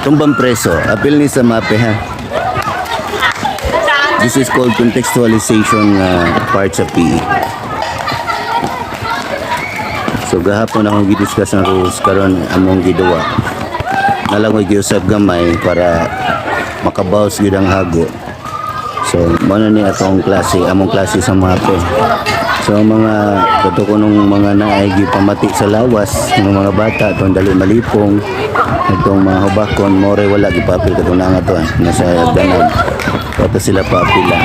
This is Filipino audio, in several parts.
tumbang preso. Apil ni sa mape ha. This is called contextualization part sa PE. So gahapon akong gidiscuss ng rules karon among giduwa. Nalang ko giusap gamay para makabaws gid ang hago. So mo na ni atong klase, among klase sa mape. So mga katukunong mga naay pamati sa lawas ng mga bata itong dali malipong itong mga hubakon more wala gipapil katong nga to nasa ganag pati sila papila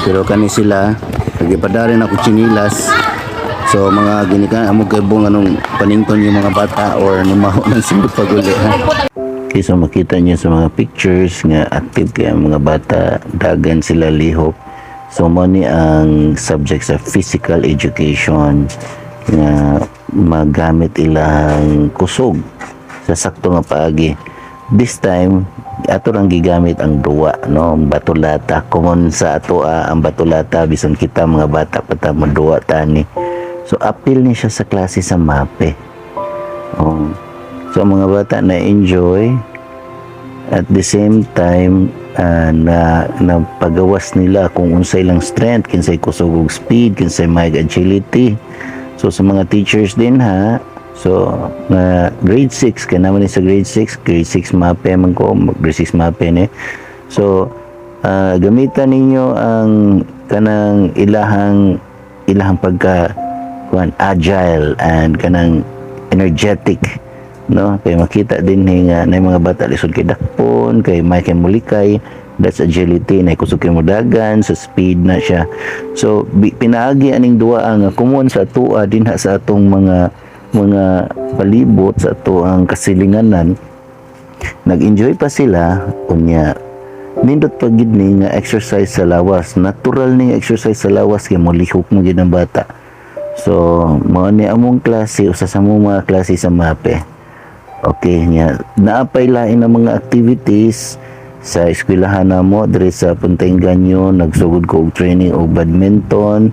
pero kani sila nagipadari na ko chinilas. So mga ginikan amo kay bong anong panington yung mga bata or nimaho ng simple paguli ha. Okay, so makita niyo sa mga pictures nga active kay ang mga bata dagan sila lihok. So mo ni ang subject sa physical education nga magamit ilang kusog sa sakto nga paagi. This time ato lang gigamit ang duwa no, batulata. Common sa ato ang batulata bisan kita mga bata pata maduwa tani. So appeal ni siya sa klase sa mape. Oh. So mga bata na enjoy at the same time na pagawas nila kung unsay lang strength, kinsay kusog og speed, kinsay may agility. So sa mga teachers din ha, so grade 6 kaya naman sa grade 6 mape man ko, grade 6 mape ni. So gamitan ninyo ang kanang ilahang pagka agile and kanang energetic no, kay makita din nga na mga bata lisod kay dakpon kay may mulikay, that's agility na kusog kay mudagan sa speed na siya. So pinaagi aning duwa ang common sa atua dinha sa atong mga palibot sa ato ang kasilinganan. Nag-enjoy pa sila unya nindot pa gid ni nga exercise sa lawas, natural ning exercise sa lawas kay molihok mo gid ang bata. So mao ni among klase usa sa among mga klase sa mape. Okay nya naapay lain ang mga activities sa eskwelahan namo diri sa Puntainganyo. Nagsugod ko og training og badminton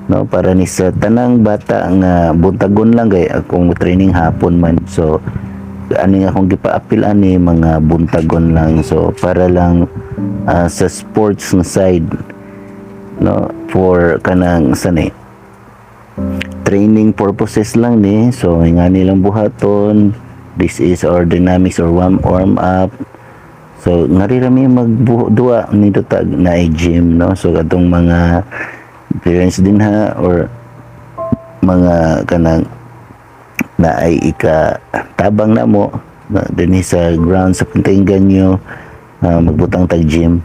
no, para ni sa tanang bata nga buntagon lang kay akong training hapon man. So ani akong gipa-apil ani mga buntagon lang, so para lang sa sports nga side no, for kanang sanay training purposes lang ni. So nga nilang buhaton, this is our dynamics or warm up. So ngarirami magduwa ni tag na gym no. So kadtong mga parents din ha or mga kanang na ay ika-tabang na mo din sa ground sa Puntainganyo magbutang tag gym.